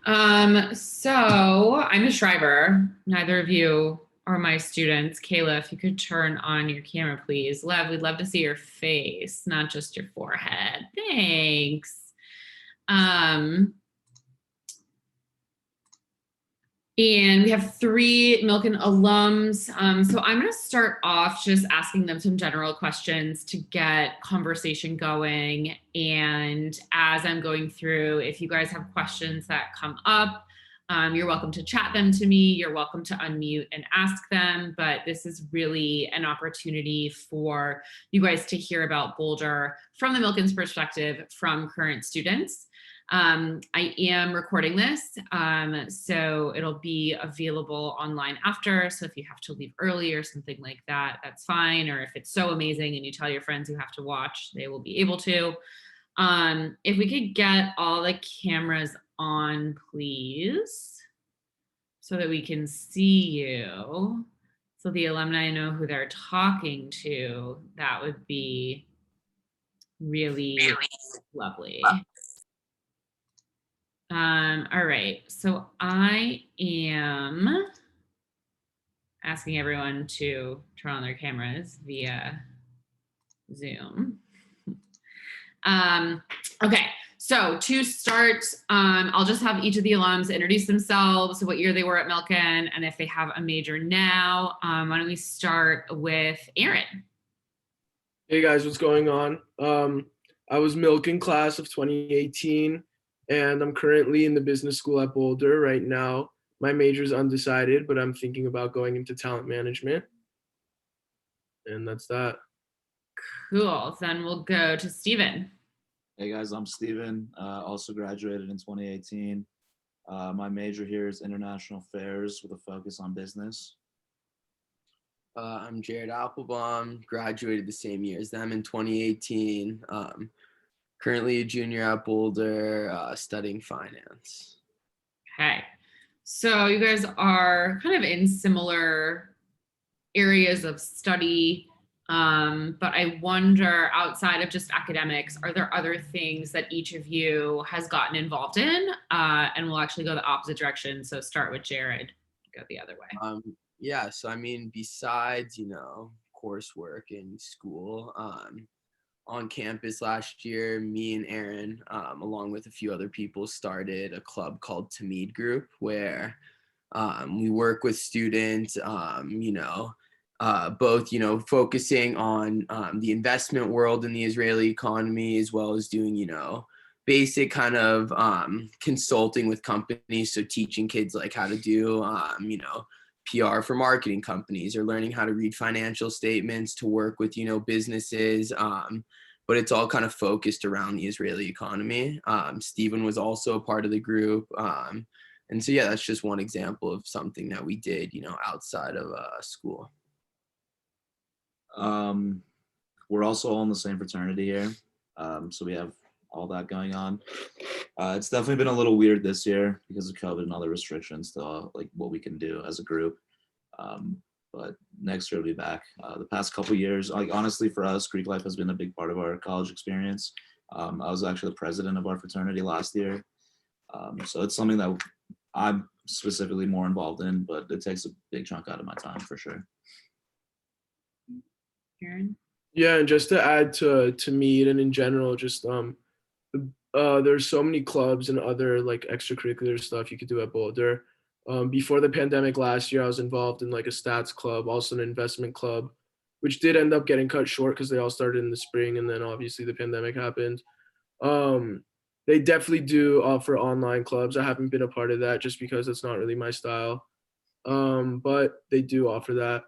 So I'm a Shriver. Neither of you are my students. Kayla, if you could turn on your camera, please. Lev, we'd love to see your face, not just your forehead. Thanks. And we have 3 Milken alums. So I'm going to start off just asking them some general questions to get conversation going. And as I'm going through, if you guys have questions that come up, you're welcome to chat them to me. You're welcome to unmute and ask them. But this is really an opportunity for you guys to hear about Boulder from the Milken's perspective from current students. I am recording this, so it'll be available online after. So if you have to leave early or something like that, that's fine. Or if it's so amazing and you tell your friends you have to watch, they will be able to. If we could get all the cameras on, please, so that we can see you, so the alumni know who they're talking to, that would be really lovely. All right, so I am asking everyone to turn on their cameras via Zoom. Okay, so to start, I'll just have each of the alums introduce themselves, what year they were at Milken, and if they have a major now. Why don't we start with Aaron? Hey guys, what's going on? I was Milken class of 2018, and I'm currently in the business school at Boulder right now. My major is undecided, but I'm thinking about going into talent management. And that's that. Cool, then we'll go to Steven. Hey guys, I'm Steven, also graduated in 2018. My major here is international affairs with a focus on business. I'm Jared Applebaum, graduated the same year as them in 2018. Currently a junior at Boulder, studying finance. Okay, so you guys are kind of in similar areas of study, but I wonder, outside of just academics, are there other things that each of you has gotten involved in? And we'll actually go the opposite direction. So start with Jared, go the other way. Yeah, so I mean, besides, coursework in school, on campus last year, me and Aaron, along with a few other people, started a club called Tamid Group, where we work with students, both, focusing on the investment world in the Israeli economy, as well as doing, basic kind of consulting with companies. So teaching kids like how to do, PR for marketing companies, or learning how to read financial statements to work with, businesses. But it's all kind of focused around the Israeli economy. Stephen was also a part of the group. And so, yeah, that's just one example of something that we did, outside of school. We're also all in the same fraternity here. So we have all that going on. It's definitely been a little weird this year because of COVID and other restrictions to like what we can do as a group. But next year we'll be back. The past couple of years, like honestly for us, Greek life has been a big part of our college experience. I was actually the president of our fraternity last year. So it's something that I'm specifically more involved in, but it takes a big chunk out of my time for sure. Aaron? Yeah, and just to add to Mead and in general, just there's so many clubs and other like extracurricular stuff you could do at Boulder. Before the pandemic last year, I was involved in like a stats club, also an investment club, which did end up getting cut short because they all started in the spring, and then obviously the pandemic happened. They definitely do offer online clubs. I haven't been a part of that just because it's not really my style. But they do offer that.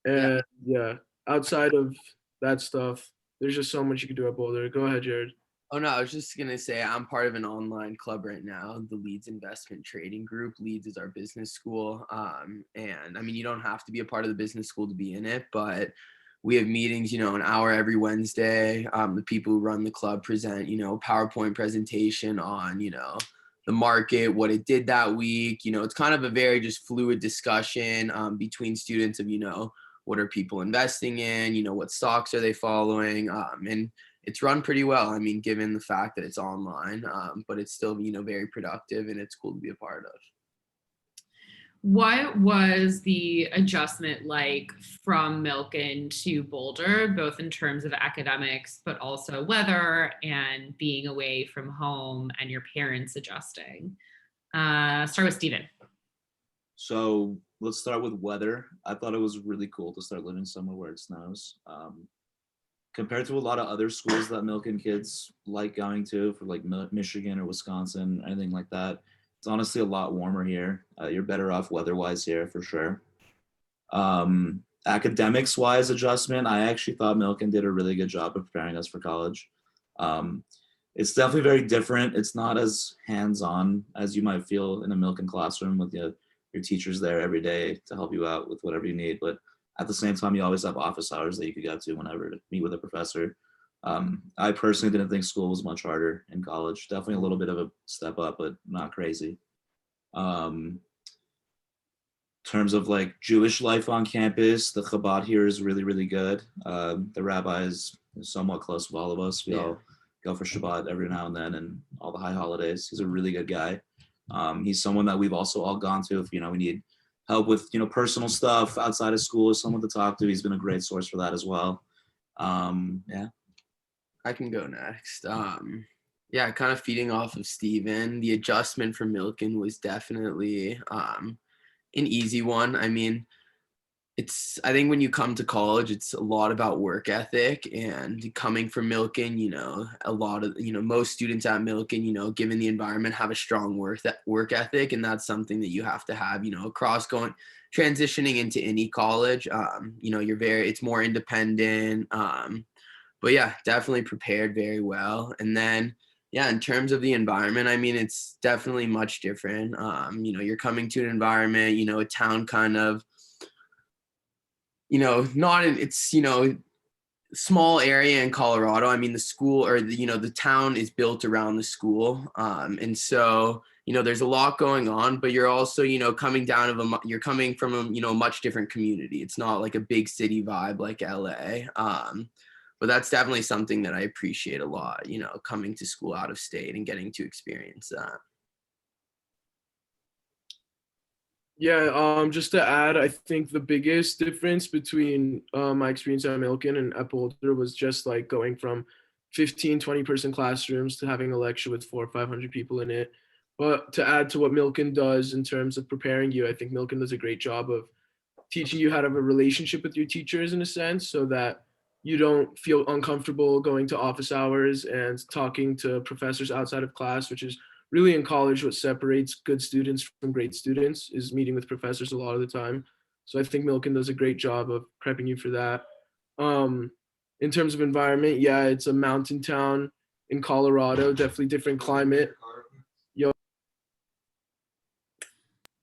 And yeah, outside of that stuff, there's just so much you can do at Boulder. Go ahead, Jared. Oh, no, I was just going to say I'm part of an online club right now, the Leeds Investment Trading Group. Leeds is our business school. And I mean, you don't have to be a part of the business school to be in it, but we have meetings, an hour every Wednesday. The people who run the club present, PowerPoint presentation on, the market, what it did that week. It's kind of a very just fluid discussion between students of, what are people investing in, what stocks are they following? And it's run pretty well. I mean, given the fact that it's online, but it's still, very productive, and it's cool to be a part of. What was the adjustment like from Milken to Boulder, both in terms of academics, but also weather and being away from home and your parents adjusting? Start with Steven. So let's start with weather. I thought it was really cool to start living somewhere where it snows. Compared to a lot of other schools that Milken kids like going to, for like Michigan or Wisconsin, anything like that, it's honestly a lot warmer here. You're better off weather-wise here for sure. Academics-wise adjustment, I actually thought Milken did a really good job of preparing us for college. It's definitely very different. It's not as hands-on as you might feel in a Milken classroom with your teachers there every day to help you out with whatever you need. But at the same time, you always have office hours that you could go to whenever to meet with a professor. I personally didn't think school was much harder in college. Definitely a little bit of a step up, but not crazy. In terms of like Jewish life on campus, the Chabad here is really, really good. The rabbi is somewhat close with all of us. We all go for Shabbat every now and then, and all the high holidays. He's a really good guy. He's someone that we've also all gone to if, we need help with, personal stuff outside of school, someone to talk to. He's been a great source for that as well. Yeah. I can go next. Kind of feeding off of Steven, the adjustment for Milken was definitely an easy one. I mean, I think when you come to college, it's a lot about work ethic, and coming from Milken, a lot of, most students at Milken, given the environment, have a strong work ethic. And that's something that you have to have, across transitioning into any college. It's more independent. But yeah, definitely prepared very well. And then, in terms of the environment, I mean, it's definitely much different. You're coming to an environment, a town kind of, it's small area in Colorado. I mean, the school, or the town is built around the school. And so, there's a lot going on, but you're also, coming you're coming from a, much different community. It's not like a big city vibe like LA. But that's definitely something that I appreciate a lot, coming to school out of state and getting to experience that. Yeah, just to add, I think the biggest difference between my experience at Milken and at Boulder was just like going from 15, 20-person classrooms to having a lecture with 400 or 500 people in it. But to add to what Milken does in terms of preparing you, I think Milken does a great job of teaching you how to have a relationship with your teachers in a sense, so that you don't feel uncomfortable going to office hours and talking to professors outside of class, which is really in college what separates good students from great students, is meeting with professors a lot of the time. So I think Milken does a great job of prepping you for that. In terms of environment, yeah, it's a mountain town in Colorado, definitely different climate.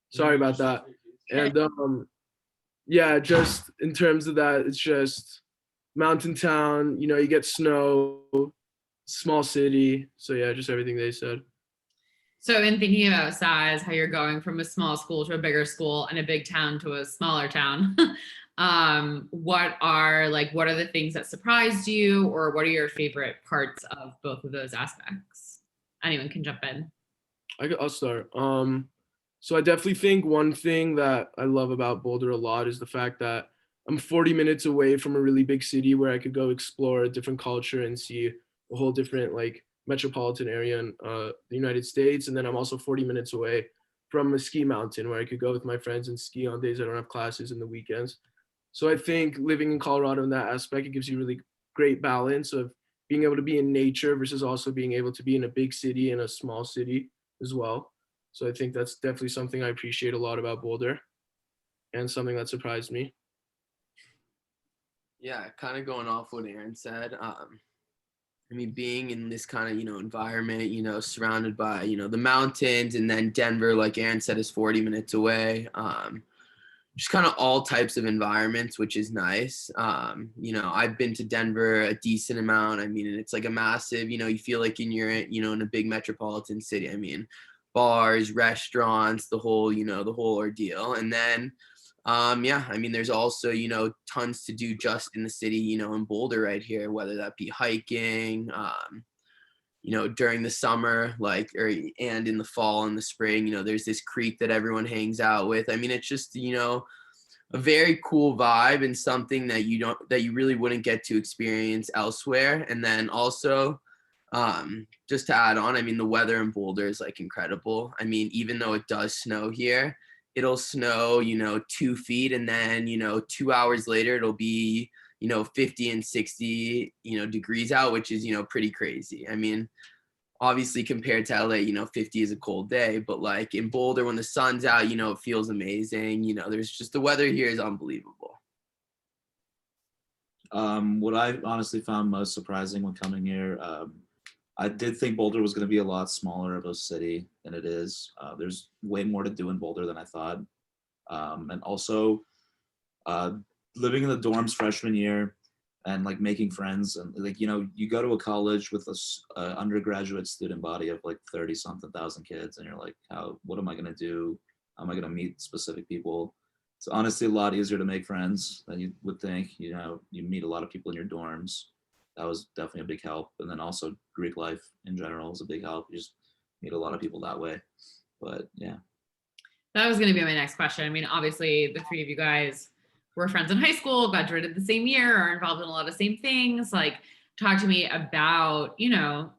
Sorry about that. And yeah, just in terms of that, it's just mountain town, you get snow, small city. So yeah, just everything they said. So in thinking about size, how you're going from a small school to a bigger school and a big town to a smaller town, what are the things that surprised you, or what are your favorite parts of both of those aspects? Anyone can jump in. I'll start. So I definitely think one thing that I love about Boulder a lot is the fact that I'm 40 minutes away from a really big city where I could go explore a different culture and see a whole different metropolitan area in the United States. And then I'm also 40 minutes away from a ski mountain where I could go with my friends and ski on days I don't have classes in the weekends. So I think living in Colorado in that aspect, it gives you really great balance of being able to be in nature versus also being able to be in a big city and a small city as well. So I think that's definitely something I appreciate a lot about Boulder, and something that surprised me. Yeah, kind of going off what Aaron said. I mean, being in this kind of, environment, surrounded by, the mountains, and then Denver, like Aaron said, is 40 minutes away. Just kind of all types of environments, which is nice. I've been to Denver a decent amount. I mean, and it's like a massive, you feel like you're in a big metropolitan city. I mean, bars, restaurants, the whole ordeal. And then Yeah, I mean, there's also, tons to do just in the city, in Boulder right here, whether that be hiking, during the summer, and in the fall and the spring, there's this creek that everyone hangs out with. I mean, it's just, a very cool vibe and something that you really wouldn't get to experience elsewhere. And then also, just to add on, I mean, the weather in Boulder is like incredible. I mean, even though it does snow here, it'll snow, 2 feet, and then, 2 hours later, it'll be, 50 and 60, degrees out, which is, pretty crazy. I mean, obviously compared to LA, 50 is a cold day, but like in Boulder, when the sun's out, it feels amazing. There's just, the weather here is unbelievable. What I honestly found most surprising when coming here, I did think Boulder was going to be a lot smaller of a city than it is. There's way more to do in Boulder than I thought. And also living in the dorms freshman year and like making friends, and like, you go to a college with a undergraduate student body of like 30 something thousand kids, and you're like, what am I going to do? How am I going to meet specific people? It's honestly a lot easier to make friends than you would think. You meet a lot of people in your dorms. That was definitely a big help. And then also Greek life in general is a big help. You just meet a lot of people that way. But yeah. That was going to be my next question. I mean, obviously the three of you guys were friends in high school, graduated the same year, are involved in a lot of same things. Like, talk to me about,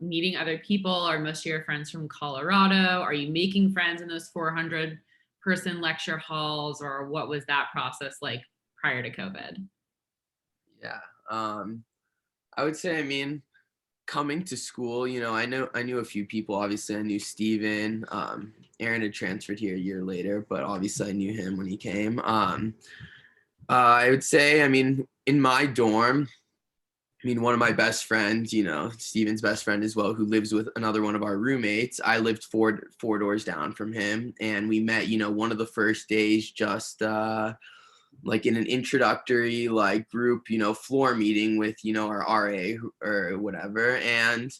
meeting other people. Are most of your friends from Colorado? Are you making friends in those 400-person lecture halls, or what was that process like prior to COVID? Yeah. I would say, I mean, coming to school, I knew a few people. Obviously, I knew Steven. Aaron had transferred here a year later, but obviously I knew him when he came. I would say, I mean, in my dorm, I mean, one of my best friends, Steven's best friend as well, who lives with another one of our roommates. I lived four doors down from him, and we met, one of the first days just like in an introductory like group, floor meeting with, our RA or whatever. And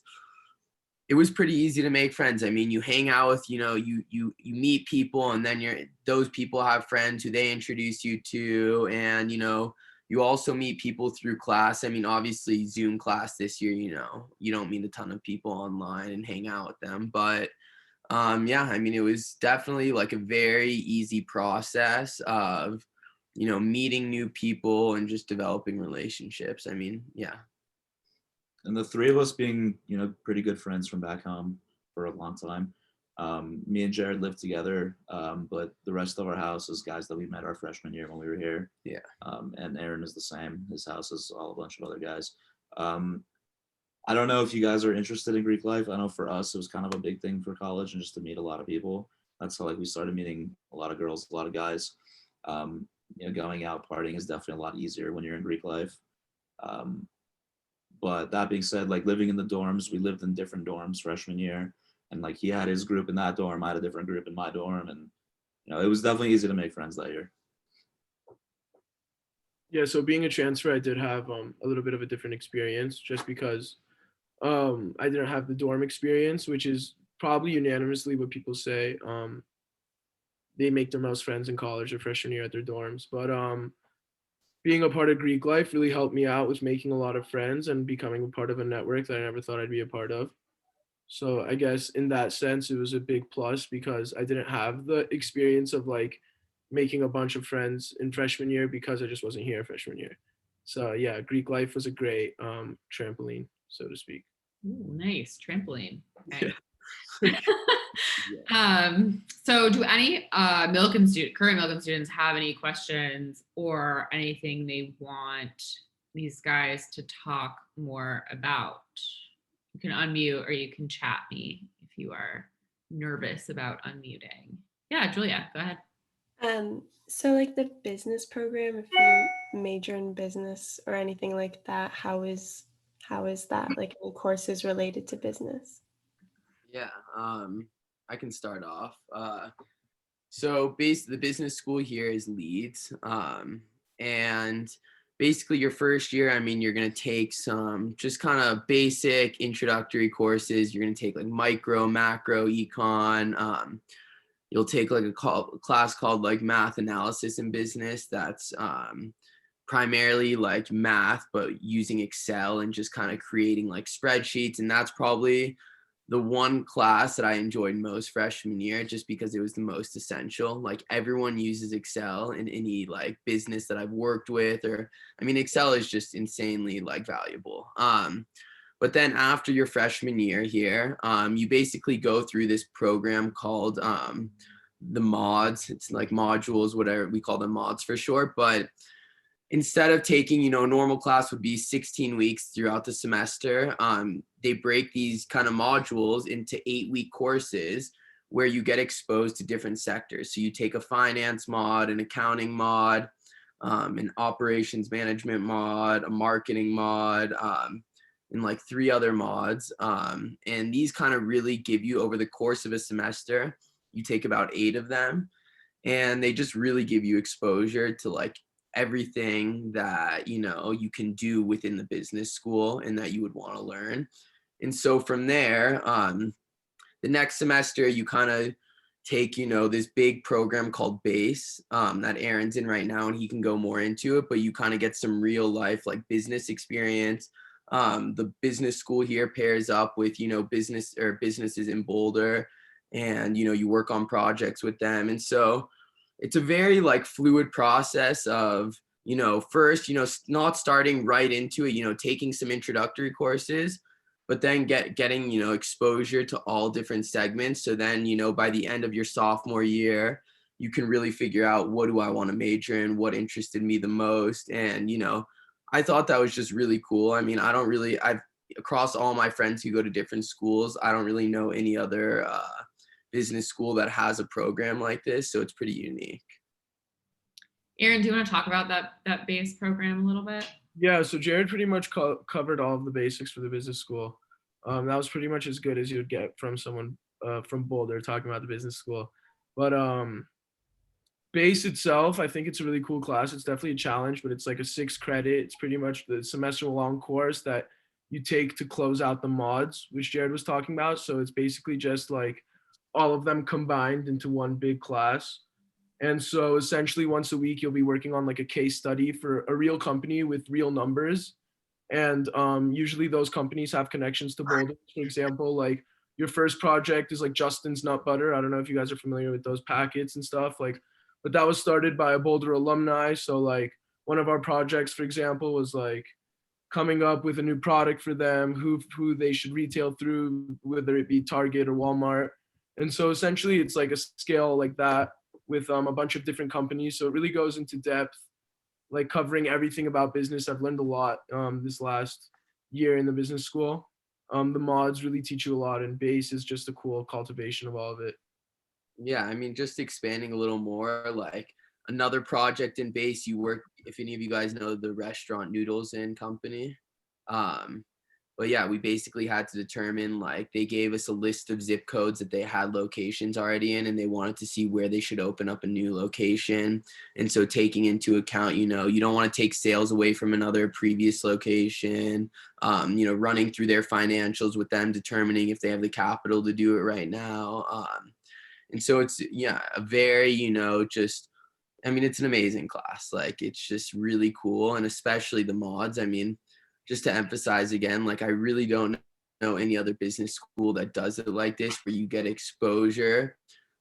it was pretty easy to make friends. I mean, you hang out with, you meet people, and then those people have friends who they introduce you to. And, you also meet people through class. I mean, obviously Zoom class this year, you don't meet a ton of people online and hang out with them. But yeah, I mean, it was definitely like a very easy process of, meeting new people and just developing relationships. I mean, yeah. And the three of us being, pretty good friends from back home for a long time. Me and Jared lived together, but the rest of our house is guys that we met our freshman year when we were here. Yeah. And Aaron is the same. His house is all a bunch of other guys. I don't know if you guys are interested in Greek life. I know for us, it was kind of a big thing for college and just to meet a lot of people. That's how like we started meeting a lot of girls, a lot of guys. Going out partying is definitely a lot easier when you're in Greek life. But that being said, like living in the dorms, we lived in different dorms freshman year, and like he had his group in that dorm, I had a different group in my dorm, and it was definitely easy to make friends that year. Yeah, so being a transfer, I did have a little bit of a different experience just because I didn't have the dorm experience, which is probably unanimously what people say. They make their most friends in college or freshman year at their dorms. But being a part of Greek life really helped me out with making a lot of friends and becoming a part of a network that I never thought I'd be a part of. So I guess in that sense, it was a big plus because I didn't have the experience of like making a bunch of friends in freshman year because I just wasn't here freshman year. So yeah, Greek life was a great trampoline, so to speak. Ooh, nice trampoline. Okay. Yeah. So do any current Milken students have any questions or anything they want these guys to talk more about? You can unmute or you can chat me if you are nervous about unmuting. Yeah, Julia, go ahead. So like the business program, if you major in business or anything like that, how is that, like any courses related to business? Yeah, I can start off. So the business school here is Leeds, and basically your first year, I mean, you're gonna take some just kind of basic introductory courses. You're gonna take like micro, macro, econ. you'll take like a class called like math analysis in business. That's primarily like math, but using Excel and just kind of creating like spreadsheets. And that's probably the one class that I enjoyed most freshman year, just because it was the most essential. Like everyone uses Excel in any like business that I've worked with, or I mean, Excel is just insanely like valuable. But then after your freshman year here, you basically go through this program called the mods. It's like modules, whatever we call them, mods for short. But instead of taking, a normal class would be 16 weeks throughout the semester, they break these kind of modules into 8-week courses where you get exposed to different sectors. So you take a finance mod, an accounting mod, an operations management mod, a marketing mod, and like 3 other mods. And these kind of really give you, over the course of a semester, you take about 8 of them, and they just really give you exposure to like everything that you can do within the business school and that you would want to learn. And so from there, the next semester you kind of take this big program called base that Aaron's in right now, and he can go more into it, but you kind of get some real life like business experience. The business school here pairs up with businesses in Boulder, and you work on projects with them. And so it's a very like fluid process of, first, not starting right into it, taking some introductory courses, but then getting, exposure to all different segments. So then, by the end of your sophomore year, you can really figure out, what do I want to major in? What interested me the most? And, I thought that was just really cool. I mean, I've across all my friends who go to different schools, I don't really know any other, business school that has a program like this, so it's pretty unique. Aaron, do you want to talk about that base program a little bit? Yeah, so Jared pretty much covered all of the basics for the business school. That was pretty much as good as you would get from someone from Boulder talking about the business school. But base itself, I think it's a really cool class. It's definitely a challenge, but it's like a 6 credit. It's pretty much the semester-long course that you take to close out the mods, which Jared was talking about. So it's basically just like all of them combined into one big class. And so essentially once a week, you'll be working on like a case study for a real company with real numbers. And usually those companies have connections to Boulder. For example, like your first project is like Justin's Nut Butter. I don't know if you guys are familiar with those packets and stuff, like, but that was started by a Boulder alumni. So like one of our projects, for example, was like coming up with a new product for them, who they should retail through, whether it be Target or Walmart. And so essentially it's like a scale like that with a bunch of different companies. So it really goes into depth, like covering everything about business. I've learned a lot this last year in the business school. The mods really teach you a lot, and base is just a cool cultivation of all of it. Yeah, I mean, just expanding a little more, like another project in base, you work, if any of you guys know the restaurant Noodles Inn company. But yeah, we basically had to determine, like, they gave us a list of zip codes that they had locations already in, and they wanted to see where they should open up a new location. And so taking into account, you don't want to take sales away from another previous location, running through their financials with them, determining if they have the capital to do it right now. And so it's, a very, it's an amazing class. Like, it's just really cool. And especially the mods. I mean, just to emphasize again, like, I really don't know any other business school that does it like this, where you get exposure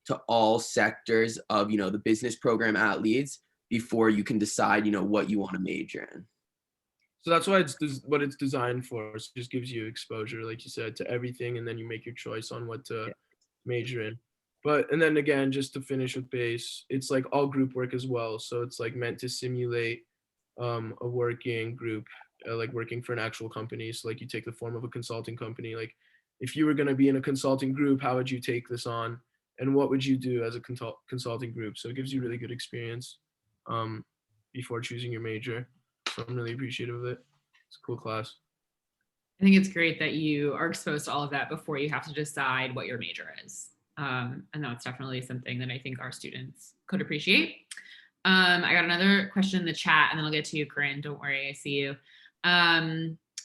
to all sectors of, the business program at Leeds before you can decide, what you want to major in. So that's why what it's designed for. So it just gives you exposure, like you said, to everything, and then you make your choice on what to major in. And then again, just to finish with base, it's like all group work as well. So it's like meant to simulate a working group, like working for an actual company. So like you take the form of a consulting company. Like if you were going to be in a consulting group, how would you take this on? And what would you do as a consulting group? So it gives you really good experience before choosing your major. So I'm really appreciative of it. It's a cool class. I think it's great that you are exposed to all of that before you have to decide what your major is. And that's definitely something that I think our students could appreciate. I got another question in the chat, and then I'll get to you, Corinne. Don't worry, I see you.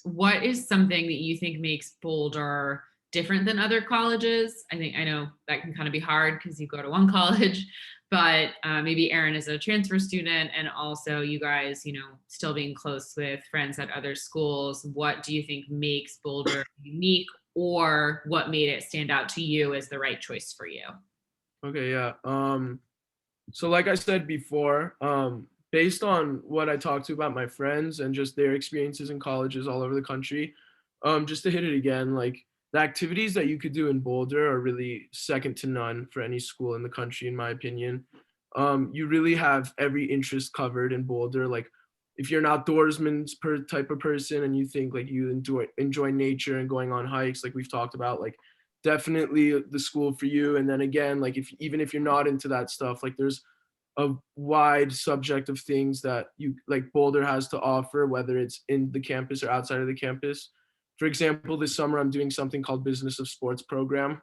What is something that you think makes Boulder different than other colleges? I know that can kind of be hard because you go to one college, but maybe Aaron is a transfer student, and also you guys, still being close with friends at other schools. What do you think makes Boulder unique, or what made it stand out to you as the right choice for you? Okay, yeah. So like I said before, based on what I talked to about my friends and just their experiences in colleges all over the country, just to hit it again, like the activities that you could do in Boulder are really second to none for any school in the country, in my opinion. You really have every interest covered in Boulder. Like if you're an outdoorsman type of person and you think like you enjoy nature and going on hikes, like we've talked about, like definitely the school for you. And then again, like even if you're not into that stuff, like there's a wide subject of things that you like Boulder has to offer, whether it's in the campus or outside of the campus. For example, this summer I'm doing something called Business of Sports program,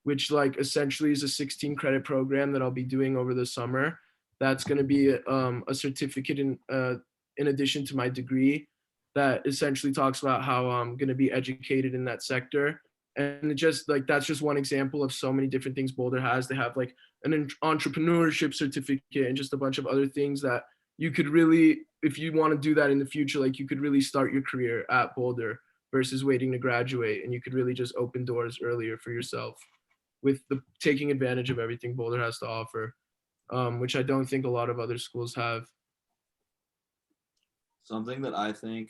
which like essentially is a 16 credit program that I'll be doing over the summer. That's going to be a certificate in addition to my degree that essentially talks about how I'm going to be educated in that sector. And it just like that's just one example of so many different things Boulder has. They have like an entrepreneurship certificate and just a bunch of other things that you could really, if you want to do that in the future, like you could really start your career at Boulder versus waiting to graduate, and you could really just open doors earlier for yourself with the taking advantage of everything Boulder has to offer, which I don't think a lot of other schools have. Something that I think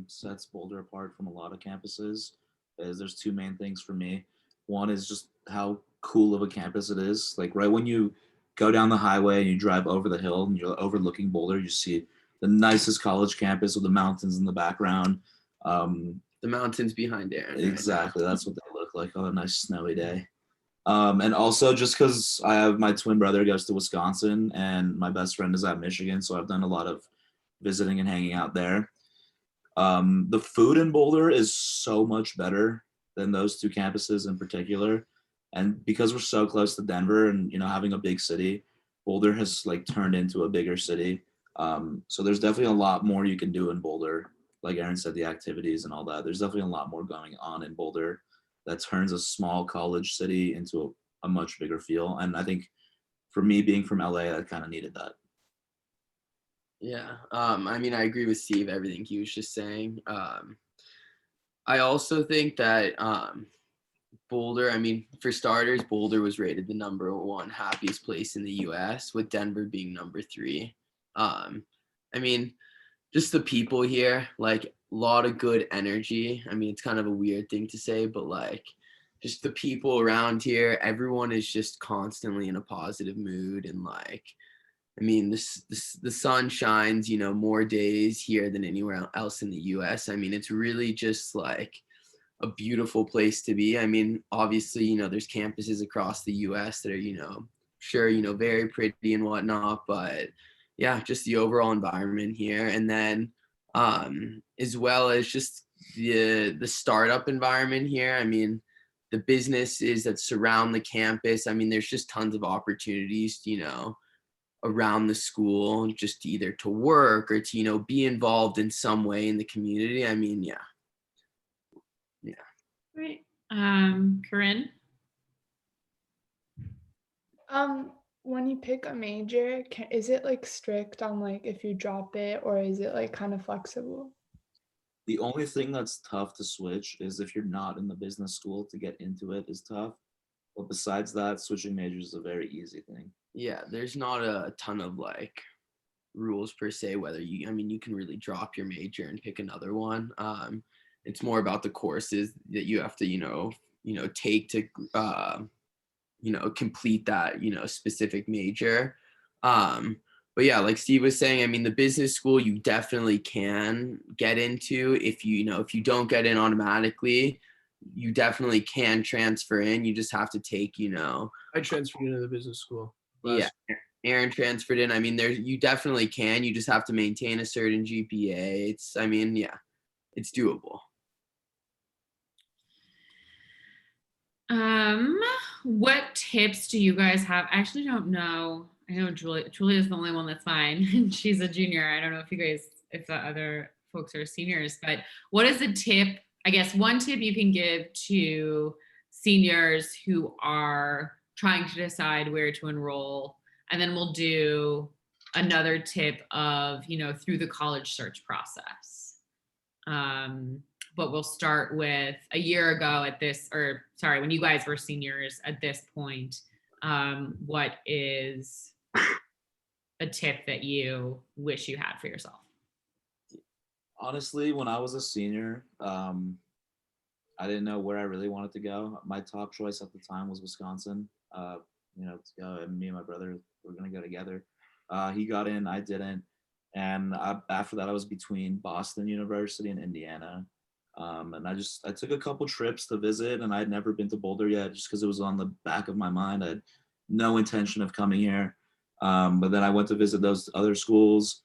sets Boulder apart from a lot of campuses is there's two main things for me. One is just how cool of a campus it is. Like right when you go down the highway and you drive over the hill and you're overlooking Boulder, you see the nicest college campus with the mountains in the background. The mountains behind Aaron. Exactly. Right, that's what they look like on a nice snowy day. And also just because I have my twin brother goes to Wisconsin and my best friend is at Michigan. So I've done a lot of visiting and hanging out there. The food in Boulder is so much better than those two campuses in particular. And because we're so close to Denver and, having a big city, Boulder has like turned into a bigger city. So there's definitely a lot more you can do in Boulder. Like Aaron said, the activities and all that. There's definitely a lot more going on in Boulder that turns a small college city into a much bigger feel. And I think for me being from LA, I kind of needed that. Yeah. I agree with Steve, everything he was just saying. I also think that Boulder, for starters, Boulder was rated the #1 happiest place in the US, with Denver being #3. Just the people here, like a lot of good energy. It's kind of a weird thing to say, but like just the people around here, everyone is just constantly in a positive mood. And like, the sun shines, more days here than anywhere else in the US. It's really just like a beautiful place to be. Obviously, there's campuses across the US that are, sure, very pretty and whatnot, but yeah, just the overall environment here. And then as well as just the startup environment here. The businesses that surround the campus. There's just tons of opportunities, around the school, just either to work or to, be involved in some way in the community. Yeah. Right. Corinne? When you pick a major, is it like strict on like if you drop it, or is it like kind of flexible? The only thing that's tough to switch is if you're not in the business school, to get into it is tough. But besides that, switching majors is a very easy thing. Yeah, there's not a ton of like rules per se, whether you can really drop your major and pick another one. It's more about the courses that you have to, take to, complete that, specific major. But yeah, like Steve was saying, the business school you definitely can get into. If if you don't get in automatically, you definitely can transfer in. You just have to take, I transferred into the business school. Yeah, Aaron transferred in. There you definitely can. You just have to maintain a certain GPA. It's it's doable. What tips do you guys have? I actually don't know. I know Julia is the only one that's fine, and she's a junior. I don't know if the other folks are seniors, but what is a tip I guess one tip you can give to seniors who are trying to decide where to enroll, and then we'll do another tip of, through the college search process. But we'll start with a year ago when you guys were seniors at this point, what is a tip that you wish you had for yourself? Honestly, when I was a senior, I didn't know where I really wanted to go. My top choice at the time was Wisconsin. To go, and me and my brother were gonna go together. He got in, I didn't, and after that, I was between Boston University and Indiana. And I took a couple trips to visit, and I had never been to Boulder yet, just because it was on the back of my mind. I had no intention of coming here. But then I went to visit those other schools,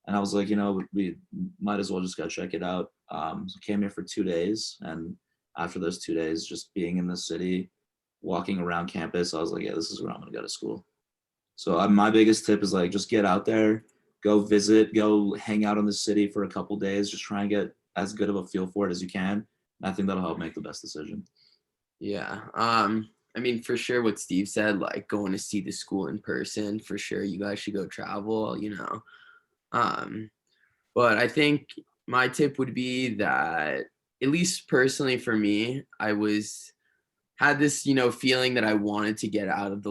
and I was like, we might as well just go check it out. So came here for 2 days, and after those 2 days, just being in the city, walking around campus, I was like, yeah, this is where I'm gonna go to school. So my biggest tip is like, just get out there, go visit, go hang out in the city for a couple days, just try and get as good of a feel for it as you can. And I think that'll help make the best decision. Yeah. For sure what Steve said, like going to see the school in person, for sure you guys should go travel, But I think my tip would be that, at least personally for me, had this, feeling that I wanted to get out of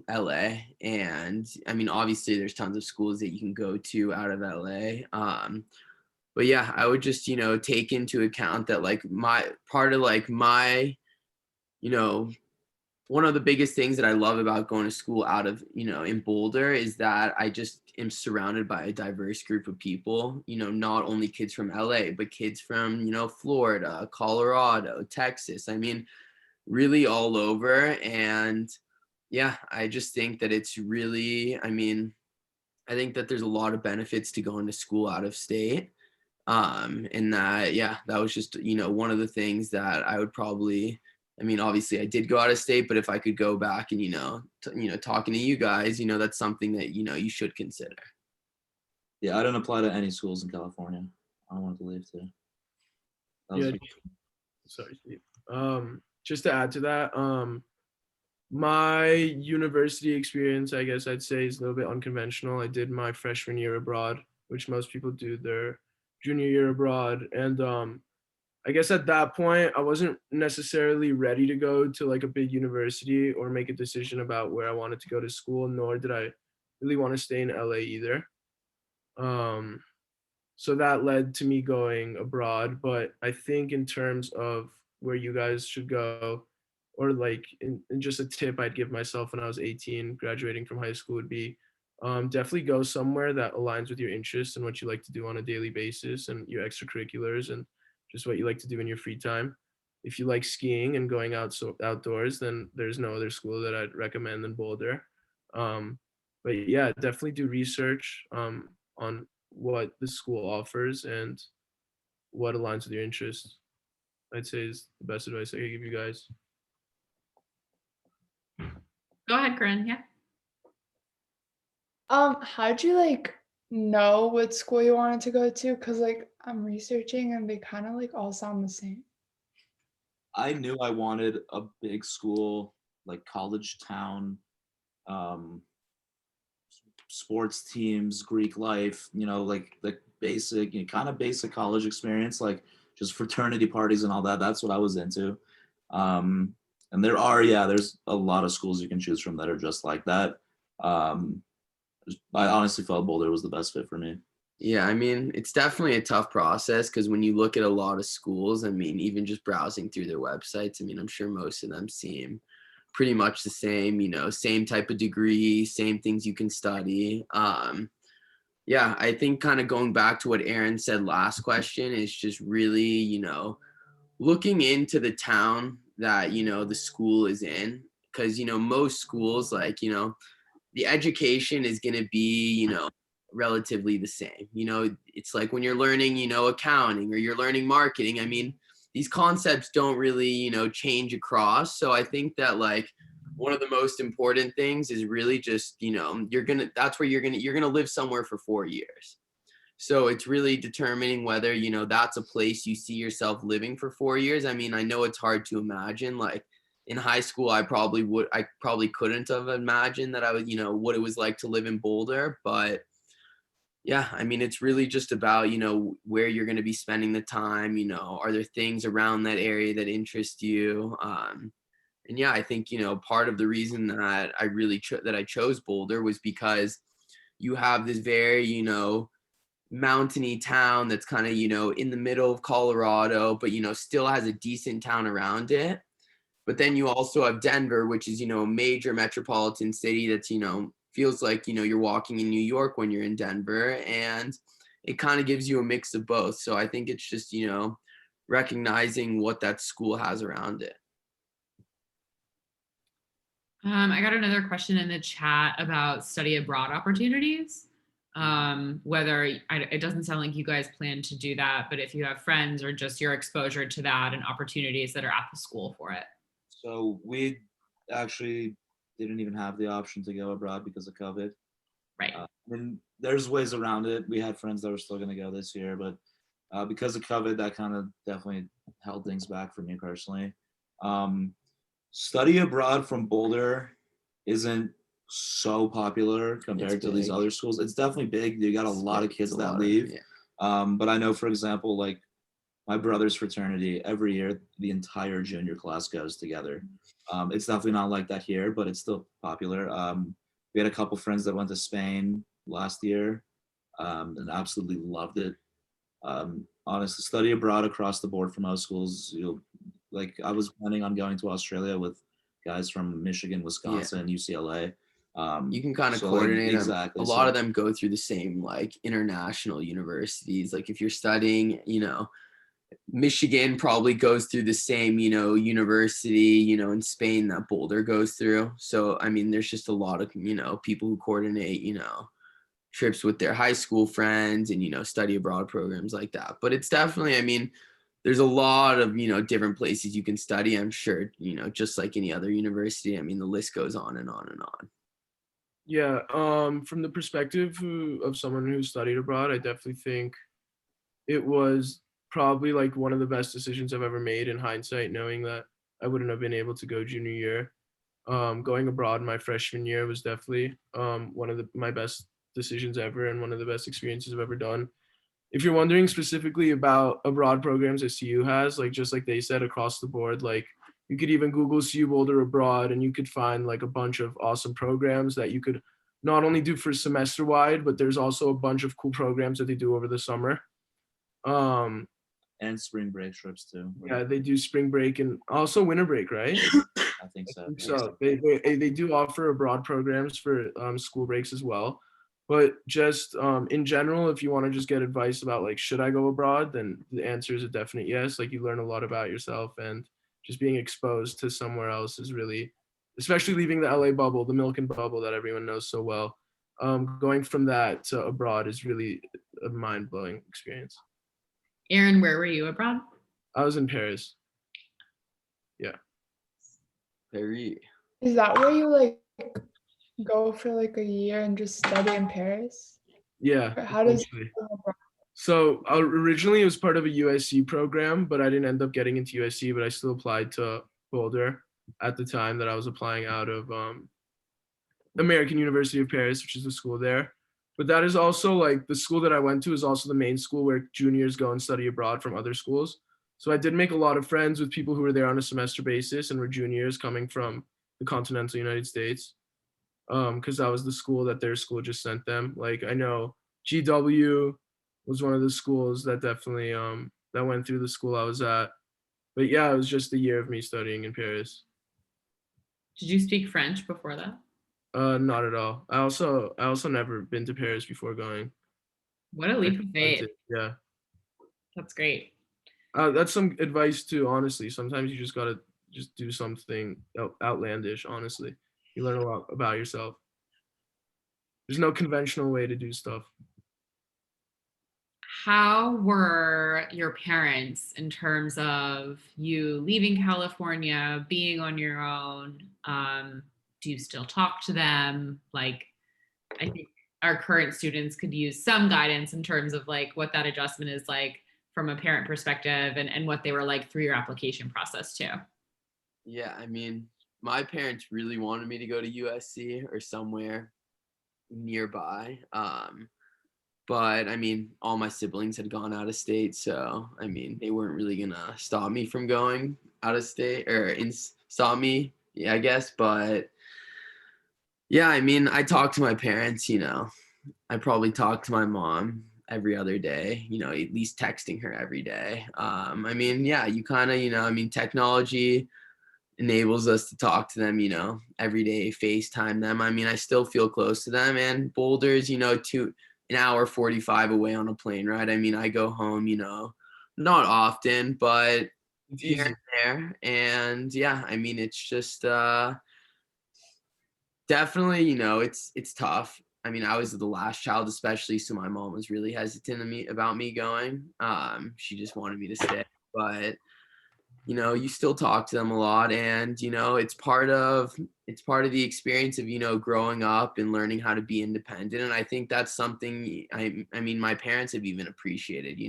LA. And obviously there's tons of schools that you can go to out of LA. But yeah, I would just, take into account that one of the biggest things that I love about going to school out of, in Boulder is that I just am surrounded by a diverse group of people, not only kids from LA, but kids from, Florida, Colorado, Texas. Really all over. And yeah, I just think that it's really, I think that there's a lot of benefits to going to school out of state. And that was just, one of the things that I would probably, obviously I did go out of state, but if I could go back and, talking to you guys, that's something that, you should consider. Yeah, I didn't apply to any schools in California. I wanted to leave too. Sorry, Steve. Just to add to that, my university experience, I guess I'd say, is a little bit unconventional. I did my freshman year abroad, which most people do their junior year abroad. And I guess at that point, I wasn't necessarily ready to go to like a big university or make a decision about where I wanted to go to school, nor did I really want to stay in LA either. So that led to me going abroad. But I think in terms of where you guys should go, or like in just a tip I'd give myself when I was 18, graduating from high school, would be definitely go somewhere that aligns with your interests and what you like to do on a daily basis and your extracurriculars and just what you like to do in your free time. If you like skiing and going outdoors, then there's no other school that I'd recommend than Boulder. But yeah, definitely do research on what the school offers and what aligns with your interests. I'd say is the best advice I could give you guys. Go ahead, Corinne. Yeah. How'd you know what school you wanted to go to? Because I'm researching and they kind of all sound the same. I knew I wanted a big school, like college town, sports teams, Greek life, like the basic, kind of basic college experience, like just fraternity parties and all that. That's what I was into. And there's a lot of schools you can choose from that are just like that. I honestly felt Boulder was the best fit for me. Yeah, it's definitely a tough process because when you look at a lot of schools, even just browsing through their websites, I'm sure most of them seem pretty much the same, same type of degree, same things you can study. Yeah, I think kind of going back to what Aaron said last question is just really, looking into the town that, the school is in. Because, most schools, the education is going to be, relatively the same. It's like when you're learning, accounting or you're learning marketing. These concepts don't really, change across. So I think that one of the most important things is really just, you're going to live somewhere for 4 years. So it's really determining whether, you know, that's a place you see yourself living for 4 years. I mean, I know it's hard to imagine. Like in high school, I probably couldn't have imagined that I would, you know, what it was like to live in Boulder. But yeah, I mean, it's really just about, you know, where you're going to be spending the time, you know, are there things around that area that interest you? And yeah, I think, you know, part of the reason that I chose Boulder was because you have this very, you know, mountainy town that's kind of, you know, in the middle of Colorado, but, you know, still has a decent town around it. But then you also have Denver, which is, you know, a major metropolitan city that's, you know, feels like, you know, you're walking in New York when you're in Denver. And it kind of gives you a mix of both. So I think it's just, you know, recognizing what that school has around it. I got another question in the chat about study abroad opportunities. It doesn't sound like you guys plan to do that, but if you have friends or just your exposure to that and opportunities that are at the school for it. So we actually didn't even have the option to go abroad because of COVID. Right. And there's ways around it. We had friends that were still going to go this year, but because of COVID, that kind of definitely held things back for me personally. Study abroad from Boulder isn't so popular compared to these other schools. It's definitely big. You got a lot of kids that leave. But I know, for example, like my brother's fraternity, every year the entire junior class goes together. It's definitely not like that here, but it's still popular. We had a couple friends that went to Spain last year and absolutely loved it. Honestly, study abroad across the board for most schools. Like I was planning on going to Australia with guys from Michigan, Wisconsin, UCLA. You can kind of coordinate exactly. A lot of them go through the same like international universities. Like if you're studying, you know, Michigan probably goes through the same, you know, university, you know, in Spain that Boulder goes through. So, I mean, there's just a lot of, you know, people who coordinate, you know, trips with their high school friends and, you know, study abroad programs like that. But it's definitely, I mean, there's a lot of, you know, different places you can study, I'm sure, you know, just like any other university. I mean, the list goes on and on and on. Yeah, from the perspective of someone who studied abroad, I definitely think it was probably like one of the best decisions I've ever made in hindsight, knowing that I wouldn't have been able to go junior year. Going abroad my freshman year was definitely one of my best decisions ever and one of the best experiences I've ever done. If you're wondering specifically about abroad programs that CU has, like just like they said across the board, like you could even Google CU Boulder abroad and you could find like a bunch of awesome programs that you could not only do for semester wide, but there's also a bunch of cool programs that they do over the summer. And spring break trips too. Right? Yeah, they do spring break and also winter break, right? I think so. So they do offer abroad programs for school breaks as well. But just in general, if you want to just get advice about like, should I go abroad? Then the answer is a definite yes. Like you learn a lot about yourself and just being exposed to somewhere else is really, especially leaving the LA bubble, the Milken bubble that everyone knows so well. Going from that to abroad is really a mind-blowing experience. Aaron, where were you abroad? I was in Paris. Yeah. Paris. Is that where you like go for like a year and just study in Paris? Yeah. Or how does So originally it was part of a USC program, but I didn't end up getting into USC, but I still applied to Boulder at the time that I was applying out of American University of Paris, which is the school there. But that is also like the school that I went to is also the main school where juniors go and study abroad from other schools. So I did make a lot of friends with people who were there on a semester basis and were juniors coming from the continental United States. Because that was the school that their school just sent them. Like I know GW was one of the schools that definitely that went through the school I was at. But yeah, it was just a year of me studying in Paris. Did you speak French before that? Not at all. I also never been to Paris before going. What a leap of faith. Yeah. That's great. That's some advice too, honestly. Sometimes you just gotta just do something outlandish, honestly. You learn a lot about yourself. There's no conventional way to do stuff. How were your parents in terms of you leaving California, being on your own? Do you still talk to them? Like, I think our current students could use some guidance in terms of like what that adjustment is like from a parent perspective, and what they were like through your application process too. Yeah, I mean, my parents really wanted me to go to USC or somewhere nearby. But I mean, all my siblings had gone out of state, so I mean, they weren't really gonna stop me from going out of state or stop me, yeah, I guess. But yeah, I mean, I talked to my parents, I probably talk to my mom every other day, at least texting her every day. I mean, yeah, you kind of, I mean, technology enables us to talk to them, every day, FaceTime them. I mean, I still feel close to them, and Boulder's, an hour 45 away on a plane ride. I mean, I go home, not often, but It's here easy. and there. And yeah, I mean, it's just definitely, it's tough. I mean, I was the last child, especially, so my mom was really hesitant about me going. She just wanted me to stay, but you still talk to them a lot, and it's part of the experience of growing up and learning how to be independent. And I think that's something I mean my parents have even appreciated,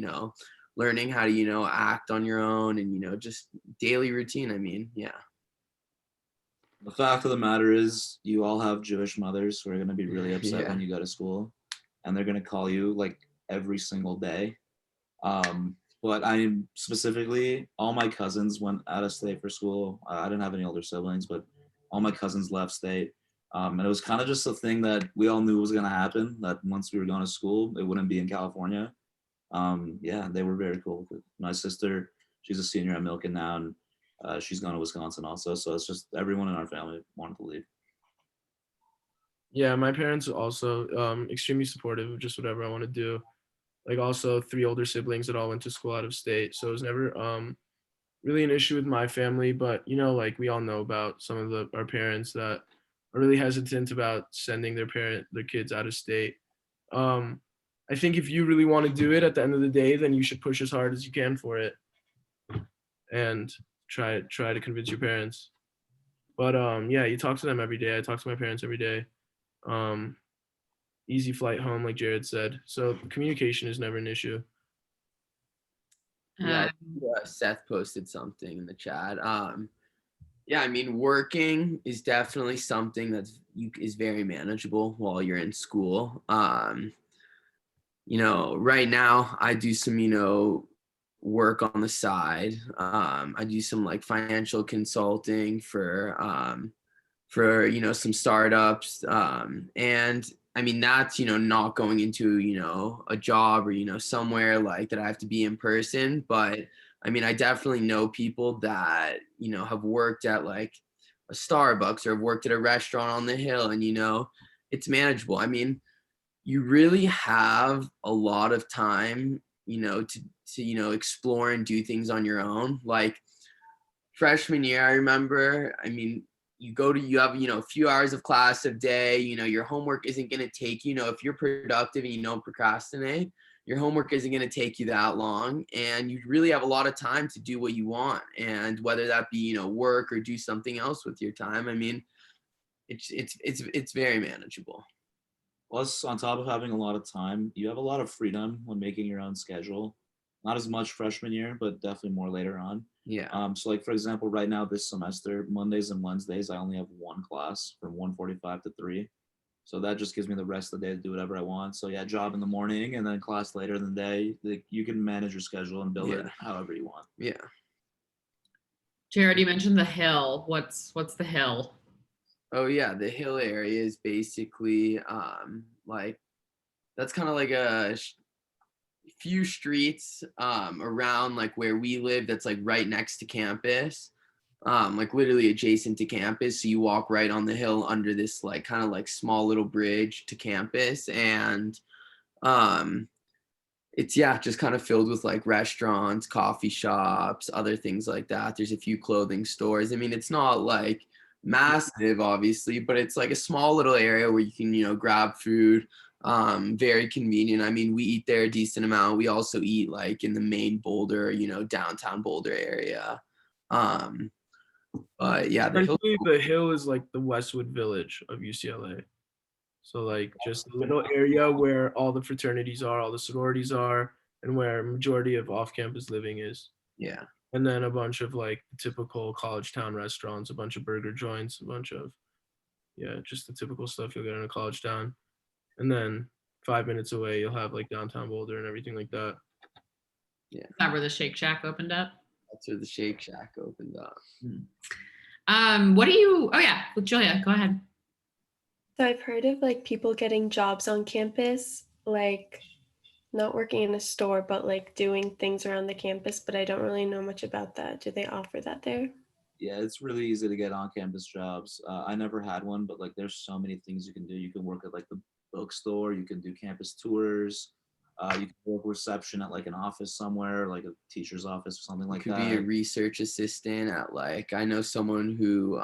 learning how to act on your own, and just daily routine. I mean, yeah. The fact of the matter is, you all have Jewish mothers who are going to be really upset Yeah. when you go to school, and they're going to call you like every single day. But I'm specifically, all my cousins went out of state for school. I didn't have any older siblings, but all my cousins left state. And it was kind of just a thing that we all knew was going to happen, that once we were going to school, it wouldn't be in California. Yeah, they were very cool with it. My sister, she's a senior at Milken now, and she's gone to Wisconsin also. So it's just everyone in our family wanted to leave. Yeah, my parents are also extremely supportive of just whatever I want to do. Like also 3 older siblings that all went to school out of state. So it was never really an issue with my family, but like we all know about some of our parents that are really hesitant about sending their kids out of state. I think if you really want to do it at the end of the day, then you should push as hard as you can for it and try to convince your parents. But yeah, you talk to them every day. I talk to my parents every day. Easy flight home, like Jared said. So communication is never an issue. Yeah, Seth posted something in the chat. Yeah, I mean, working is definitely something is very manageable while you're in school. Right now I do some, work on the side. I do some like financial consulting for some startups. And I mean, that's, not going into, a job or, somewhere like that I have to be in person. But I mean, I definitely know people that, have worked at like a Starbucks or have worked at a restaurant on the hill, and, it's manageable. I mean, you really have a lot of time, to explore and do things on your own. Like freshman year, I remember, I mean, you have, a few hours of class a day, your homework isn't going to take, if you're productive and you don't procrastinate, your homework isn't going to take you that long, and you really have a lot of time to do what you want. And whether that be, work or do something else with your time, I mean, it's very manageable. Plus, on top of having a lot of time, you have a lot of freedom when making your own schedule. Not as much freshman year, but definitely more later on. Yeah. So like for example, right now this semester, Mondays and Wednesdays, I only have one class from 1:45 to 3. So that just gives me the rest of the day to do whatever I want. So yeah, job in the morning and then class later in the day. Like, you can manage your schedule and build it however you want. Yeah. Jared, you mentioned the hill. What's the hill? Oh yeah, the hill area is basically like that's kind of like a few streets around like where we live that's like right next to campus, like literally adjacent to campus. So you walk right on the hill under this like kind of like small little bridge to campus, and it's just kind of filled with like restaurants, coffee shops, other things like that. There's a few clothing stores. I mean, it's not like massive obviously, but it's like a small little area where you can grab food. Very convenient. I mean, we eat there a decent amount. We also eat like in the main Boulder, downtown Boulder area. But yeah, The hill is like the Westwood Village of UCLA. So like just a little area where all the fraternities are, all the sororities are, and where majority of off-campus living is. Yeah. And then a bunch of like typical college town restaurants, a bunch of burger joints, a bunch of, yeah, just the typical stuff you'll get in a college town. And then 5 minutes away, you'll have like downtown Boulder and everything like that. Is that where the Shake Shack opened up? That's where the Shake Shack opened up. What do you, oh yeah, with Julia, go ahead. So I've heard of like people getting jobs on campus, like not working in a store, but like doing things around the campus, but I don't really know much about that. Do they offer that there? Yeah, it's really easy to get on-campus jobs. I never had one, but like there's so many things you can do. You can work at like the bookstore, you can do campus tours, you can work reception at like an office somewhere, like a teacher's office or something like Could that. be a research assistant at like, I know someone who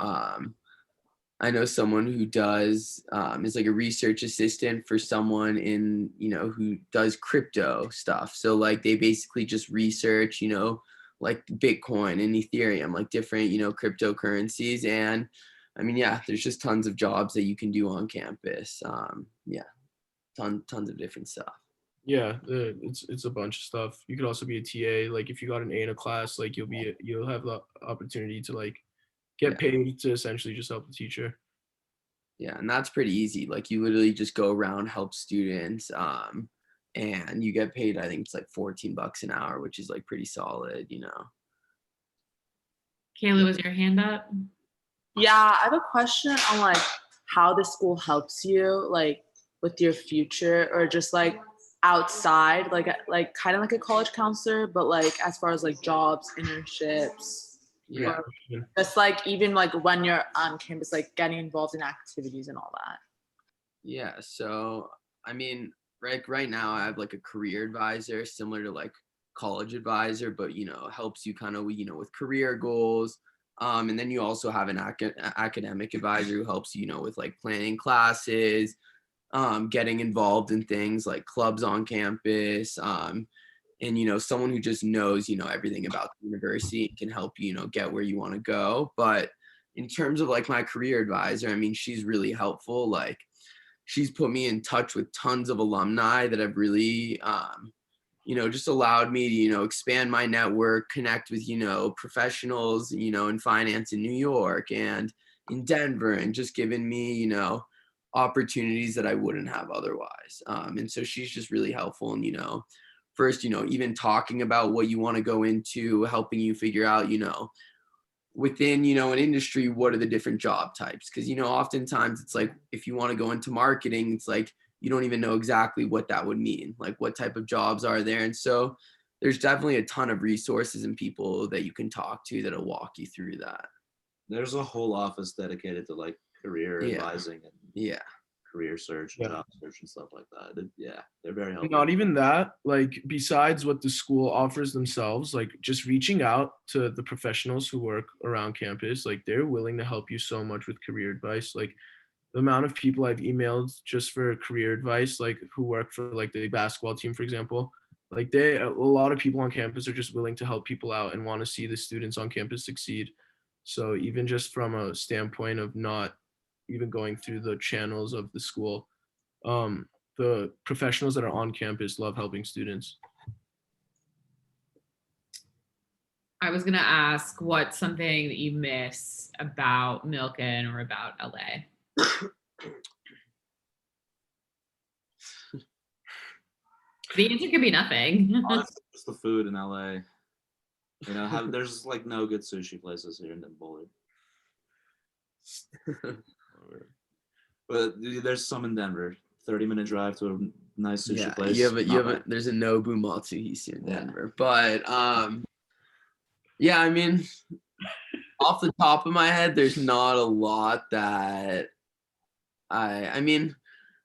does is like a research assistant for someone in, who does crypto stuff. So like they basically just research, like Bitcoin and Ethereum, like different, cryptocurrencies. And I mean, yeah, there's just tons of jobs that you can do on campus. Tons of different stuff. Yeah, it's a bunch of stuff. You could also be a TA. Like if you got an A in a class, like you'll have the opportunity to like get paid to essentially just help the teacher. Yeah, and that's pretty easy. Like you literally just go around, help students, and you get paid, I think it's like $14 an hour, which is like pretty solid, Kayla, was your hand up? Yeah, I have a question on like how the school helps you like with your future or just like outside, like kind of like a college counselor, but like as far as like jobs, internships, Yeah. just like even like when you're on campus, like getting involved in activities and all that. Yeah. So I mean, right now I have like a career advisor similar to like college advisor, but helps you kind of with career goals. And then you also have an academic advisor who helps you with like planning classes, getting involved in things like clubs on campus, and someone who just knows everything about the university and can help you get where you want to go. But in terms of like my career advisor, I mean, she's really helpful. Like she's put me in touch with tons of alumni that have really just allowed me to expand my network, connect with professionals in finance in New York and in Denver, and just given me opportunities that I wouldn't have otherwise. And so she's just really helpful. And first, even talking about what you want to go into, helping you figure out, within, an industry, what are the different job types? Because, oftentimes it's like, if you want to go into marketing, it's like, you don't even know exactly what that would mean. Like what type of jobs are there? And so there's definitely a ton of resources and people that you can talk to that'll walk you through that. There's a whole office dedicated to like career advising and career search and job search and stuff like that. They're very helpful. Not even that, like besides what the school offers themselves, like just reaching out to the professionals who work around campus, like they're willing to help you so much with career advice. Like the amount of people I've emailed just for career advice, like who work for like the basketball team, for example, like a lot of people on campus are just willing to help people out and want to see the students on campus succeed. So even just from a standpoint of not even going through the channels of the school, the professionals that are on campus love helping students. I was gonna ask what's something that you miss about Milken or about LA? The answer could be nothing. Honestly, just the food in LA. There's like no good sushi places here in Boulder. But there's some in Denver. 30-minute drive to a nice sushi place. There's a Nobu Matsuhisa in Denver. But I mean, off the top of my head, there's not a lot that I mean,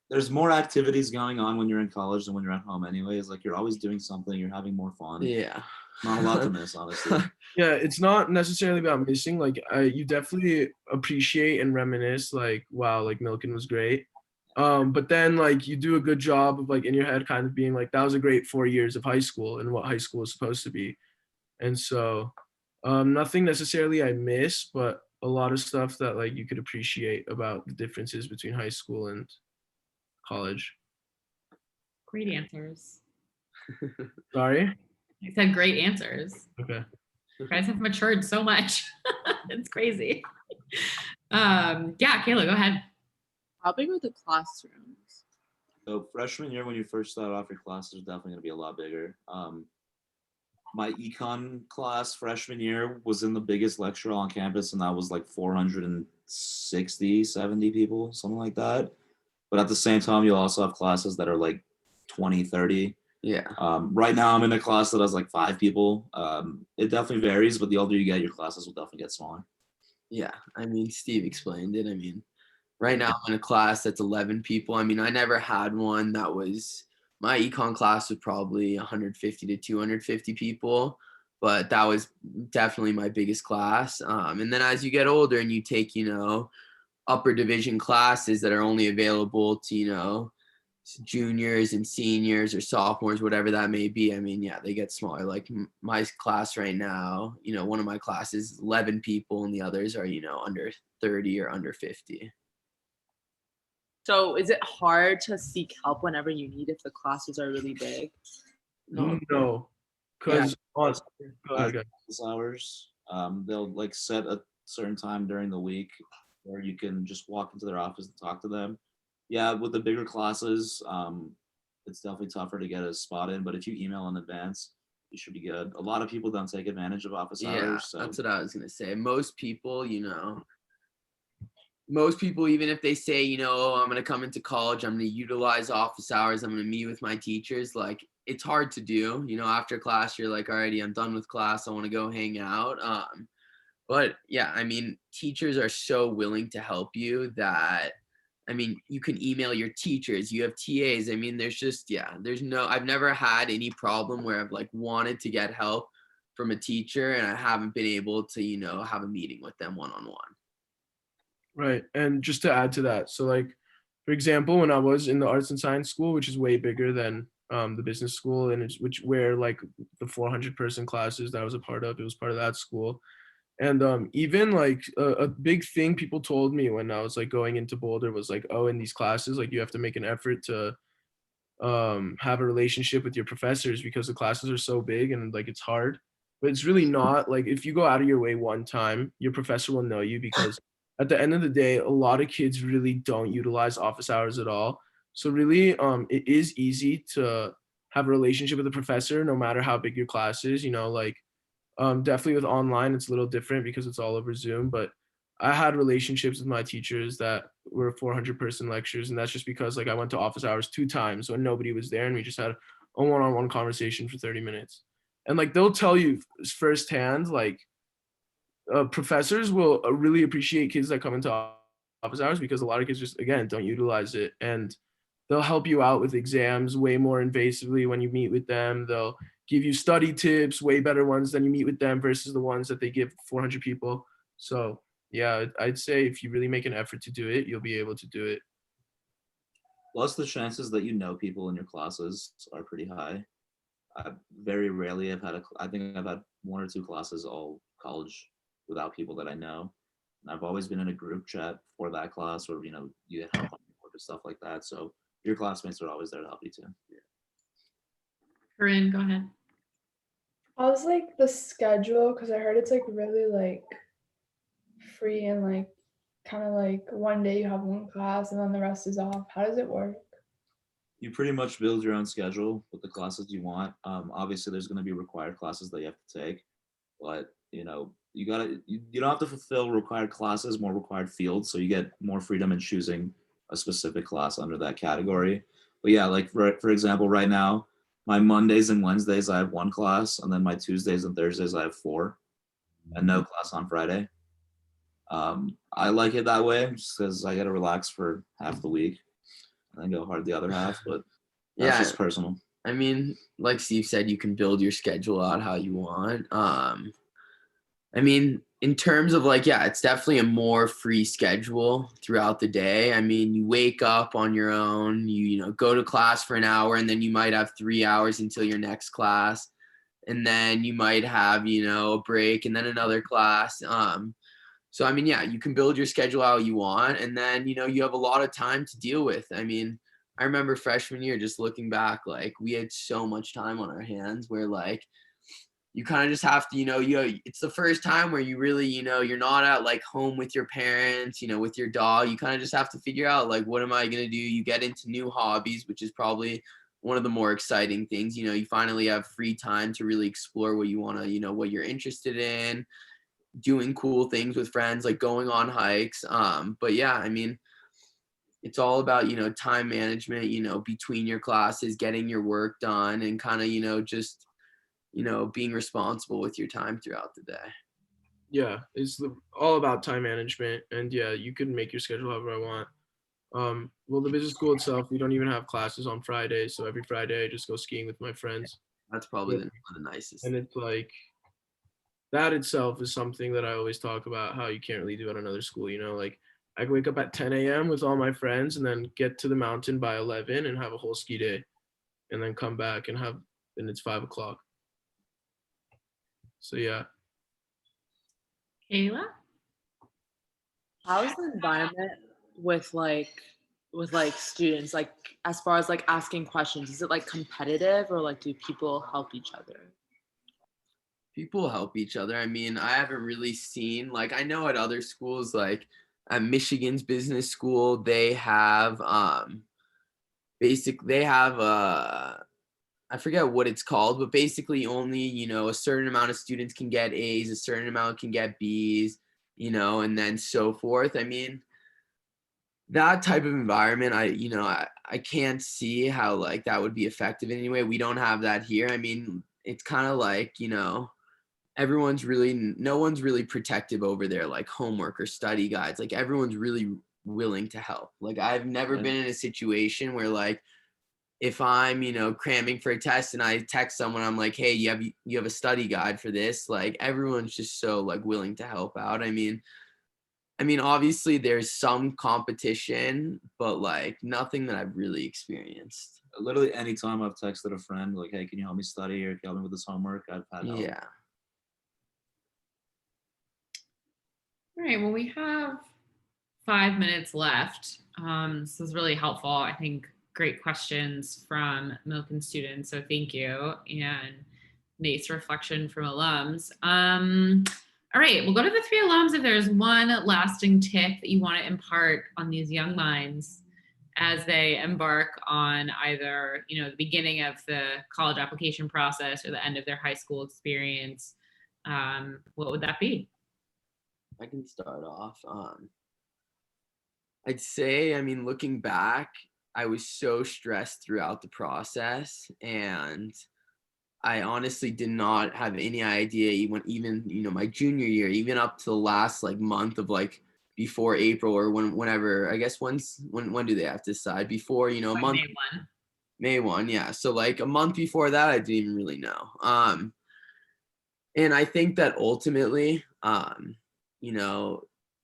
there's more activities going on when you're in college than when you're at home anyways. Like you're always doing something, you're having more fun. Yeah. Not a lot to miss, honestly. Yeah, it's not necessarily about missing. Like you definitely appreciate and reminisce like, wow, like Milken was great. But then like you do a good job of like in your head kind of being like, that was a great 4 years of high school and what high school is supposed to be. And so nothing necessarily I miss, but a lot of stuff that like you could appreciate about the differences between high school and college. Great answers. Sorry. I said great answers. Okay. You guys have matured so much. It's crazy. Yeah, Kayla, go ahead. How big are the classrooms? So freshman year, when you first start off, your class is definitely going to be a lot bigger. My econ class freshman year was in the biggest lecture hall on campus, and that was like 460, 70 people, something like that. But at the same time, you'll also have classes that are like 20, 30. Yeah. Right now, I'm in a class that has like 5 people. It definitely varies, but the older you get, your classes will definitely get smaller. Yeah. I mean, Steve explained it. I mean, right now I'm in a class that's 11 people. I mean, I never had one that was, my econ class was probably 150 to 250 people, but that was definitely my biggest class. And then as you get older and you take, upper division classes that are only available to, juniors and seniors or sophomores, whatever that may be. I mean, yeah, they get smaller. Like my class right now, one of my classes is 11 people and the others are, under 30 or under 50. So is it hard to seek help whenever you need if the classes are really big? No. Because go ahead, guys. Office hours, they'll like set a certain time during the week where you can just walk into their office and talk to them. Yeah, with the bigger classes, it's definitely tougher to get a spot in, but if you email in advance, you should be good. A lot of people don't take advantage of office hours. So. That's what I was going to say. Most people, even if they say, I'm going to come into college, I'm going to utilize office hours, I'm going to meet with my teachers, like it's hard to do. After class, you're like, alrighty, I'm done with class. I want to go hang out. But yeah, I mean, teachers are so willing to help you that, I mean, you can email your teachers, you have TAs. I mean, I've never had any problem where I've like wanted to get help from a teacher and I haven't been able to, have a meeting with them one-on-one. Right. And just to add to that, so like, for example, when I was in the arts and science school, which is way bigger than the business school, and where like the 400 person classes that I was a part of, it was part of that school. And even like a big thing people told me when I was like going into Boulder was like, oh, in these classes, like you have to make an effort to have a relationship with your professors because the classes are so big and like it's hard. But it's really not. Like if you go out of your way one time, your professor will know you, because at the end of the day, a lot of kids really don't utilize office hours at all. So really, it is easy to have a relationship with a professor no matter how big your class is. Definitely with online, it's a little different because it's all over Zoom, but I had relationships with my teachers that were 400 person lectures. And that's just because like I went to office hours 2 times when nobody was there and we just had a one-on-one conversation for 30 minutes. And like, they'll tell you firsthand, like professors will really appreciate kids that come into office hours because a lot of kids just, again, don't utilize it. And they'll help you out with exams way more invasively when you meet with them. They'll give you study tips, way better ones than you meet with them versus the ones that they give 400 people. So yeah, I'd say if you really make an effort to do it, you'll be able to do it. Plus, the chances that you know people in your classes are pretty high. Very rarely I think I've had 1 or 2 classes all college without people that I know. And I've always been in a group chat for that class where, you get help on your work and stuff like that. So your classmates are always there to help you too. Yeah. Corinne, go ahead. How's like the schedule? Because I heard it's like really like free and like kind of like one day you have one class and then the rest is off. How does it work? You pretty much build your own schedule with the classes you want. Obviously, there's going to be required classes that you have to take, but you don't have to fulfill required classes, more required fields, so you get more freedom in choosing a specific class under that category. But yeah, like for example, right now, my Mondays and Wednesdays I have 1 class, and then my Tuesdays and Thursdays I have 4, and no class on Friday. I like it that way just because I get to relax for half the week and then go hard the other half, but that's just personal. I mean, like Steve said, you can build your schedule out how you want. I mean, in terms of like, yeah, it's definitely a more free schedule throughout the day. I mean, you wake up on your own, you go to class for an hour, and then you might have 3 hours until your next class. And then you might have, a break and then another class. So, I mean, yeah, you can build your schedule how you want. And then, you have a lot of time to deal with. I mean, I remember freshman year, just looking back, like we had so much time on our hands where like you kind of just have to, it's the first time where you really, you're not at like home with your parents, with your dog. You kind of just have to figure out like, what am I going to do? You get into new hobbies, which is probably one of the more exciting things. You finally have free time to really explore what you want to, what you're interested in, doing cool things with friends, like going on hikes. But yeah, I mean, it's all about, time management, between your classes, getting your work done, and kind of, just, being responsible with your time throughout the day. Yeah, it's all about time management, and yeah, you can make your schedule however I want. Well, the business school itself, we don't even have classes on Fridays, so every Friday I just go skiing with my friends. That's probably one of the nicest. And it's like that itself is something that I always talk about, how you can't really do at another school. Like I can wake up at 10 a.m. with all my friends and then get to the mountain by 11 and have a whole ski day, and then come back and it's 5 o'clock. So yeah. Kayla? How's the environment with students, like as far as like asking questions? Is it like competitive, or like do people help each other? People help each other. I mean, I haven't really seen, like, I know at other schools, like at Michigan's business school, they have I forget what it's called, but basically only, a certain amount of students can get A's, a certain amount can get B's, and then so forth. I mean, that type of environment, I can't see how like that would be effective in any way. We don't have that here. I mean, it's kind of like, no one's really protective over their like homework or study guides. Like everyone's really willing to help. Like I've never been in a situation where like, if I'm, cramming for a test and I text someone, I'm like, hey, you have a study guide for this. Like everyone's just so like willing to help out. I mean, obviously there's some competition, but like nothing that I've really experienced. Literally anytime I've texted a friend like, hey, can you help me study or can you help me with this homework? I've had help. Yeah. All right, well, we have 5 minutes left. This is really helpful. I think great questions from Milken students, so thank you. And nice reflection from alums. All right, we'll go to the three alums. If there's one lasting tip that you want to impart on these young minds as they embark on either, the beginning of the college application process or the end of their high school experience, what would that be? I can start off. I'd say, looking back, I was so stressed throughout the process, and I honestly did not have any idea even my junior year, even up to the last like month of like before April or whenever, I guess when do they have to decide? Before, a month. May 1, yeah. So like a month before that, I didn't even really know. And I think that ultimately,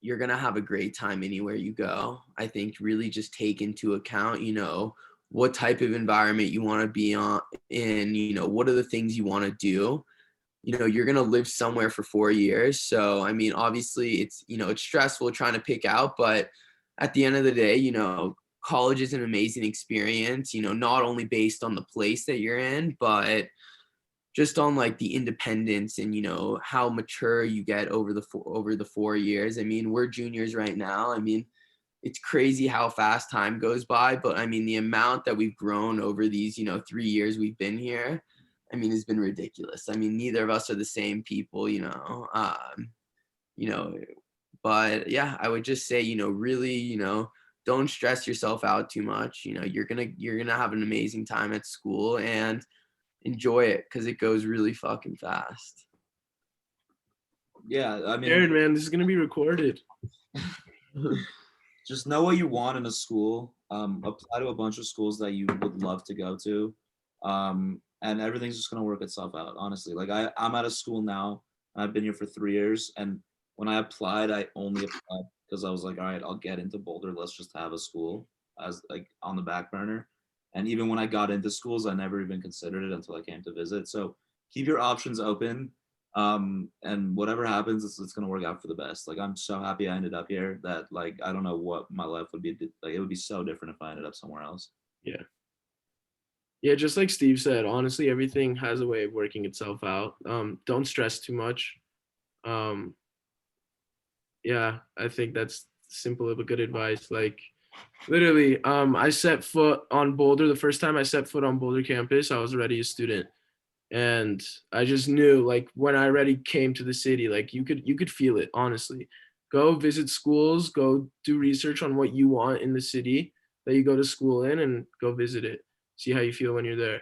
you're going to have a great time anywhere you go. I think really just take into account, what type of environment you want to be in, what are the things you want to do. You're going to live somewhere for 4 years. So, obviously it's, it's stressful trying to pick out, but at the end of the day, college is an amazing experience, not only based on the place that you're in, but just on like the independence and, how mature you get over the 4 years. We're juniors right now. It's crazy how fast time goes by, but the amount that we've grown over these, 3 years we've been here, has been ridiculous. Neither of us are the same people, but yeah, I would just say, really, don't stress yourself out too much. You're going to have an amazing time at school and enjoy it because it goes really fucking fast. Yeah, Aaron, man, this is going to be recorded. Just know what you want in a school. Apply to a bunch of schools that you would love to go to. And everything's just going to work itself out, honestly. Like I'm at a school now, and I've been here for 3 years. And when I applied, I only applied because I was like, all right, I'll get into Boulder. Let's just have a school as like on the back burner. And even when I got into schools, I never even considered it until I came to visit. So keep your options open. And whatever happens, it's going to work out for the best. Like, I'm so happy I ended up here that like, I don't know what my life would be. Like, it would be so different if I ended up somewhere else. Yeah, just like Steve said, honestly, everything has a way of working itself out. Don't stress too much. Yeah, I think that's simple but good advice. Like literally, I set foot on Boulder. The first time I set foot on Boulder campus, I was already a student. And I just knew, like, when I already came to the city, like you could feel it, honestly. Go visit schools, go do research on what you want in the city that you go to school in, and go visit it. See how you feel when you're there.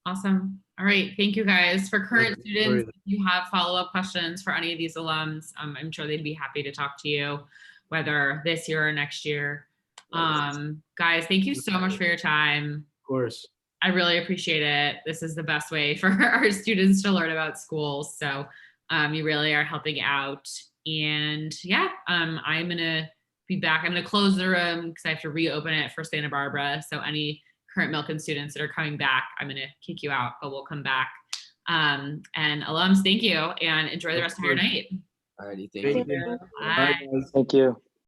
Awesome. All right. Thank you guys. For current Sorry. students, if you have follow-up questions for any of these alums, I'm sure they'd be happy to talk to you, whether this year or next year. Guys, thank you so much for your time. Of course. I really appreciate it. This is the best way for our students to learn about schools. So you really are helping out. And yeah, I'm gonna be back. I'm gonna close the room because I have to reopen it for Santa Barbara. So any current Milken students that are coming back, I'm gonna kick you out, but we'll come back. And alums, thank you, and enjoy the rest of your night. Alrighty, Thank thank you. you. Bye. Bye, guys. Thank you.